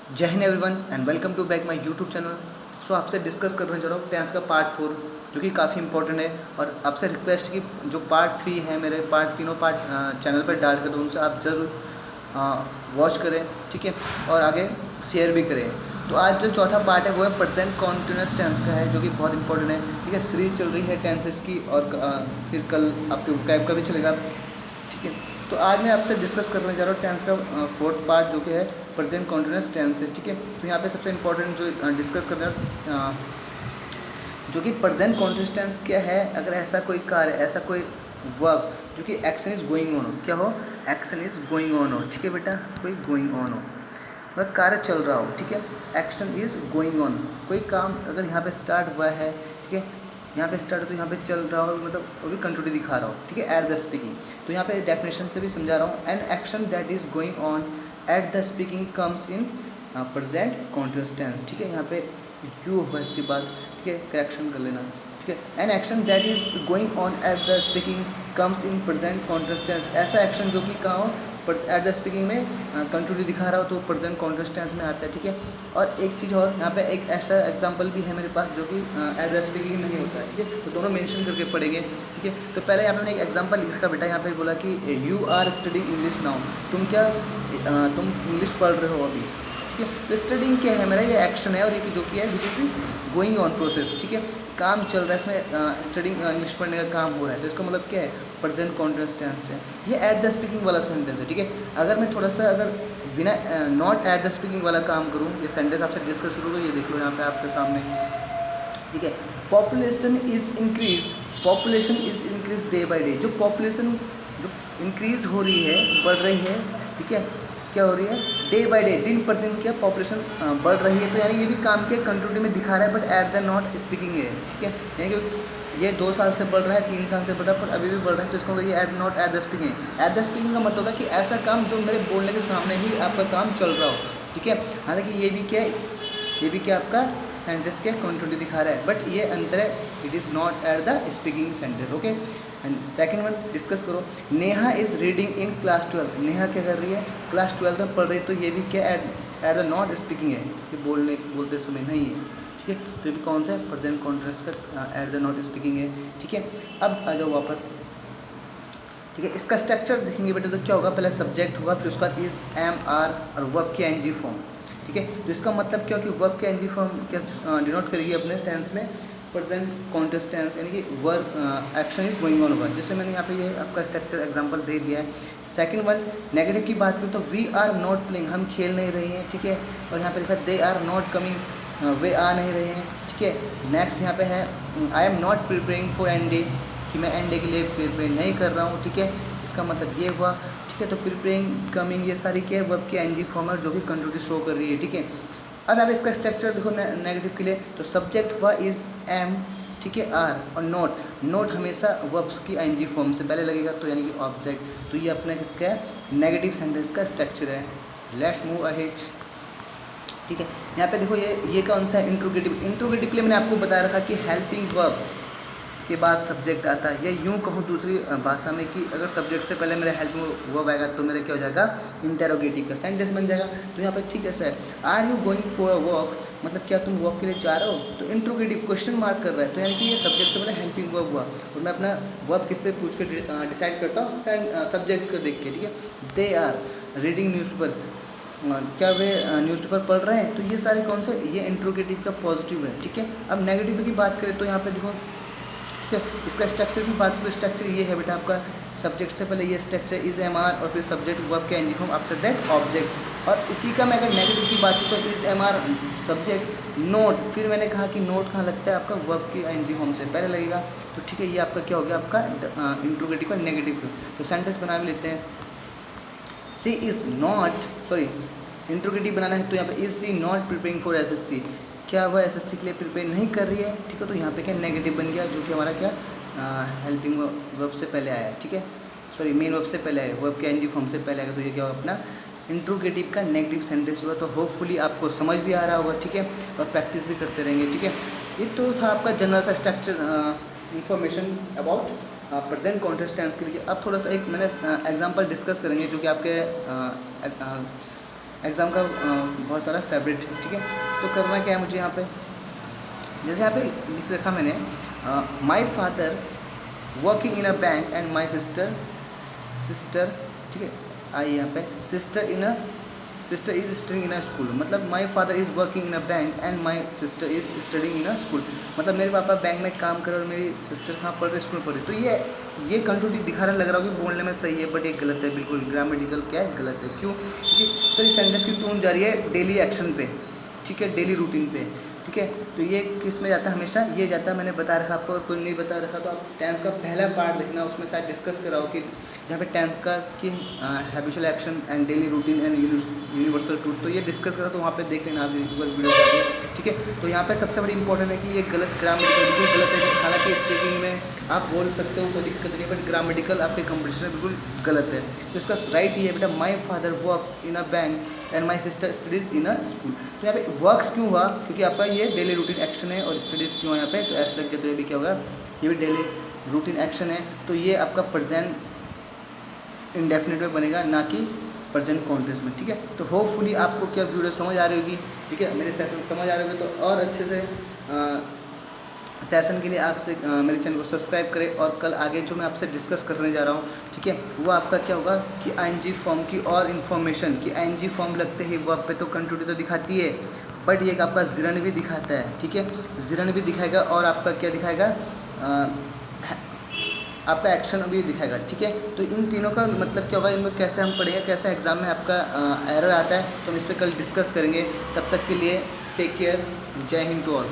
जय Hind everyone and welcome to back my YouTube channel. So आपसे discuss करने जा रहा हूँ टेंस का पार्ट 4 जो कि काफ़ी इंपॉर्टेंट है। और आपसे रिक्वेस्ट कि जो पार्ट 3 है मेरे तीनों पार्ट चैनल पर डाल कर, तो उनसे आप ज़रूर वॉच करें, ठीक है, और आगे शेयर भी करें। तो आज जो चौथा पार्ट है वो है प्रेजेंट कॉन्टिन्यूस टेंस का है, जो कि बहुत इंपॉर्टेंट है, ठीक है। सीरीज चल रही है टेंसेस की, और फिर कल आपके वोकैब का भी चलेगा, ठीक है। तो आज मैं आपसे डिस्कस करने जा रहा हूँ टेंस का फोर्थ पार्ट, जो कि है प्रेजेंट कॉन्टिन्यूस टेंस है, ठीक है। तो यहाँ पे सबसे इंपॉर्टेंट जो डिस्कस करना है, जो कि प्रेजेंट कॉन्टिन्यूस टेंस क्या है। अगर ऐसा कोई कार्य, ऐसा कोई वर्ब जो कि एक्शन इज गोइंग ऑन हो, क्या हो, एक्शन इज गोइंग ऑन हो, ठीक है बेटा, कोई गोइंग ऑन हो, मतलब कार्य चल रहा हो, ठीक है। एक्शन इज गोइंग ऑन, कोई काम अगर यहाँ पे स्टार्ट हुआ है, ठीक है, यहाँ पे स्टार्ट हो तो यहाँ पे चल रहा हो, मतलब वो भी कंटिन्यू दिखा रहा हो, ठीक है, एट द स्पीकिंग। तो यहाँ पे डेफिनेशन से भी समझा रहा हूँ, an action that is going on at the speaking comes in present continuous tense, ठीक है। यहाँ पे यू होगा इसके बाद, ठीक है, करेक्शन कर लेना, ठीक है। An action that is going on at the speaking comes in present continuous tense, ऐसा एक्शन जो कि कहाँ हो, एट द स्पीकिंग में कंटिन्यू दिखा रहा हो, तो प्रेजेंट कॉन्टिन्यूस टेंस में आता है, ठीक है। और एक चीज़ और, यहाँ पे एक ऐसा एग्जांपल भी है मेरे पास जो कि एट द स्पीकिंग नहीं होता है, ठीक है। तो दोनों मेंशन करके पढ़ेंगे, ठीक है। तो पहले यहाँ पे मैंने एक एग्जांपल लिख रखा बेटा, यहाँ पे बोला कि you are study English now, तुम क्या तुम इंग्लिश पढ़ रहे हो अभी, ठीक है। तो स्टडिंग क्या है, मेरा ये एक्शन है, और ये जो कि है which is going on process, ठीक है, काम चल रहा है, इसमें स्टडिंग इंग्लिश पढ़ने का काम हो रहा है, तो इसका मतलब क्या है, प्रेजेंट कॉन्टिन्यूस टेंस है। ये एट द स्पीकिंग वाला सेंटेंस है, ठीक है। अगर मैं थोड़ा सा अगर बिना नॉट एट द स्पीकिंग वाला काम करूँ, ये सेंटेंस आपसे डिस्कस करूँगा, ये देख लो यहाँ पे आपके सामने, ठीक है। Population is increase day by day, जो पॉपुलेशन जो इंक्रीज़ हो रही है, बढ़ रही है, ठीक है, क्या हो रही है, डे बाई डे, दिन पर दिन क्या पॉपुलेशन बढ़ रही है। तो यानी ये भी काम के कंटिन्यूटी में दिखा रहा है, but at the not speaking है, ठीक है। यानी कि ये 2 साल से बढ़ रहा है, 3 साल से बढ़ रहा है, पर अभी भी बढ़ रहा है, तो इसका मतलब ये at not at the speaking. At the speaking का मतलब है कि ऐसा काम जो मेरे बोलने के सामने ही आपका काम चल रहा हो, ठीक है। हालांकि ये भी क्या है, ये भी क्या आपका सेंटेंस के कंटिन्यूटी दिखा रहा है, बट ये अंतर है, it is not at the speaking sentence, okay. And second one discuss करो, Neha is reading in class 12, Neha क्या कर रही है, क्लास 12 में पढ़ रही है, तो ये भी क्या एट द नॉट स्पीकिंग है, ये बोलते समय नहीं है, ठीक है। तो ये भी कौन सा है, प्रेजेंट कॉन्टिन्यूस का एट द नॉट स्पीकिंग है, ठीक है। अब आ जाओ वापस, ठीक है। इसका स्ट्रक्चर देखेंगे बेटे तो क्या होगा, पहले सब्जेक्ट होगा, फिर उसके बाद इज, एम, आर और वर्ब की एनजी फॉर्म, ठीक है। तो इसका मतलब क्या हो कि वर्ब के एनजी फॉर्म क्या डिनोट करेगी अपने टेंस में, प्रेजेंट कॉन्टिन्यूस टेंस, यानी कि verb action is going on होगा, जैसे मैंने यहाँ पे ये आपका स्ट्रक्चर एग्जांपल दे दिया है। सेकंड वन, नेगेटिव की बात करें तो वी आर नॉट प्लेइंग, हम खेल नहीं रहे हैं, ठीक है। और यहाँ पे लिखा दे आर नॉट कमिंग, वे आ नहीं रहे हैं, ठीक है। नेक्स्ट यहाँ पे है I am not preparing for an day, कि मैं एन डे के लिए प्रिपेयर नहीं कर रहा हूँ, ठीक है। इसका मतलब ये हुआ, ठीक है। तो प्रिपेयरिंग, कमिंग, ये सारी क्या है, वर्ब की एनजी फॉर्म है, जो कि कंटिन्यूटी शो कर रही है, ठीक है। अब आप इसका स्ट्रक्चर देखो नेगेटिव के लिए, तो सब्जेक्ट हुआ इज, एम, ठीक है, आर, और नोट हमेशा वर्ब्स की एनजी फॉर्म से पहले लगेगा, तो यानी कि ऑब्जेक्ट। तो ये अपना किसका है, नेगेटिव सेंटेंस का स्ट्रक्चर है। लेट्स मूव अहेड, ठीक है। यहाँ पे देखो ये कौन सा है, इंट्रोगेटिव के लिए मैंने आपको बता रखा कि हेल्पिंग वर्ब के बाद सब्जेक्ट आता है, या यूँ कहूँ दूसरी भाषा में कि अगर सब्जेक्ट से पहले मेरा हेल्पिंग वर्ब आएगा, तो मेरा क्या हो जाएगा, इंटेरोगेटिव का सेंटेंस बन जाएगा। तो यहाँ पे ठीक है sir, are you going for a walk, मतलब क्या तुम वॉक के लिए जा रहे हो, तो इंट्रोगेटिव क्वेश्चन मार्क कर रहा है, तो यानी कि ये सब्जेक्ट से पहले हेल्पिंग वर्ब हुआ, और मैं अपना वर्ब किससे पूछ के डिसाइड करता हूँ, सब्जेक्ट को देख के, ठीक है। दे आर रीडिंग न्यूज़पेपर, क्या वे न्यूज़पेपर पढ़ रहे हैं, तो ये सारे कौन से, ये इंट्रोगेटिव का पॉजिटिव है, ठीक है। अब नेगेटिव की बात करें तो यहाँ पे देखो, ठीक है, इसका स्ट्रक्चर की बात करें, स्ट्रक्चर ये है बेटा आपका, सब्जेक्ट से पहले ये स्ट्रक्चर इज, एम, आर, और फिर सब्जेक्ट वर्ब के NG form, after that object. और इसी का मैं अगर नेगेटिव की बात करूँ तो is, am, are, subject, not, फिर मैंने कहा कि नोट कहाँ लगता है, आपका वर्ब की एनजी फॉर्म से पहले लगेगा, तो ठीक है, ये आपका क्या हो गया, आपका इंट्रोगेटिव का नेगेटिव। तो सेंटेंस बना भी लेते हैं, she is not, sorry, interrogative बनाना है, तो यहाँ पे is she not preparing for SSC, क्या वह एसएससी के लिए प्रिपेयर नहीं कर रही है, ठीक है। तो यहाँ पे क्या नेगेटिव बन गया, जो कि हमारा क्या हेल्पिंग वर्ब से पहले आया है, ठीक है, सॉरी मेन वर्ब से पहले आया, वर्ब के एनजी फॉर्म से पहले आएगा, तो ये क्या होगा, अपना इंट्रोगेटिव का नेगेटिव सेंटेंस हुआ। तो होपफुली आपको समझ भी आ रहा होगा, ठीक है, और प्रैक्टिस भी करते रहेंगे, ठीक है। ये तो था आपका जनरल सा structure information about present continuous tense के लिए। अब थोड़ा सा एक मैंने एग्जांपल डिस्कस करेंगे, जो कि आपके एग्ज़ाम का बहुत सारा फेवरेट है, ठीक है। तो करना क्या है मुझे यहाँ पे, जैसे यहाँ पे लिख रखा मैंने, my father working in a bank and my sister, ठीक है। आई यहाँ पे sister is studying in a school, मतलब my father is working in a bank and my sister is studying in a school, मतलब मेरे पापा bank में काम कर रहे और मेरी सिस्टर कहाँ पढ़ रही, स्कूल में पढ़ रही। तो ये कंट्रोडिक्ट दिखा रहा, लग रहा हो कि बोलने में सही है बट ये गलत है, बिल्कुल ग्रामेटिकल क्या है, गलत है। क्यों? क्योंकि सर इस सेंटेंस की टोन जा रही है डेली एक्शन पे, ठीक है, डेली रूटीन पे, ठीक है। तो ये किस में जाता है, हमेशा ये जाता है, मैंने बता रखा आपको, और कोई नहीं बता रखा तो आप टेंस का पहला पार्ट देखना, उसमें शायद डिस्कस कराओ कि जहाँ पे टेंस का कि habitual action and daily routine and universal truth, तो ये डिस्कस करो, तो वहाँ पे देख लेना आप वीडियो जाके, ठीक है। तो यहाँ पे सबसे बड़ी इंपॉर्टेंट है कि ये गलत ग्रामेटिकल बिल्कुल गलत है, हालांकि स्पीकिंग में आप बोल सकते हो कोई दिक्कत नहीं, बट ग्रामेटिकल आपके कंपटीशन में बिल्कुल गलत है। तो इसका राइट ये है बेटा, my father works in a bank and my sister studies in a school. तो यहाँ पे वर्क्स क्यों हुआ, क्योंकि आपका ये डेली रूटीन एक्शन है, और स्टडीज़ क्यों है यहाँ पे, तो ऐसा लग गया, तो ये भी क्या होगा, ये भी डेली रूटीन एक्शन है, तो ये आपका प्रेजेंट इंडेफिनिट में बनेगा, ना कि प्रेजेंट कॉन्टेक्स्ट में, ठीक है। तो होपफुली आपको क्या वीडियो समझ आ रही होगी, ठीक है, मेरे सेशन समझ आ रहे होंगे, तो और अच्छे से सेशन के लिए आपसे मेरे चैनल को सब्सक्राइब करें, और कल आगे जो मैं आपसे डिस्कस करने जा रहा हूँ, ठीक है, वो आपका क्या होगा कि आईएनजी फॉर्म की और इन्फॉर्मेशन कि आईएनजी फॉर्म लगते ही वर्ब पे तो कंटिन्यूटी तो दिखाती है, बट ये आपका जिरन भी दिखाता है, ठीक है, जिरन भी दिखाएगा, और आपका क्या दिखाएगा, आपका एक्शन भी दिखाएगा, ठीक है। तो इन तीनों का मतलब क्या होगा, इनको कैसे हम पढ़ेंगे, कैसे एग्जाम में आपका एरर आता है, तो हम इस पर कल डिस्कस करेंगे। तब तक के लिए टेक केयर, जय हिंद टू ऑल।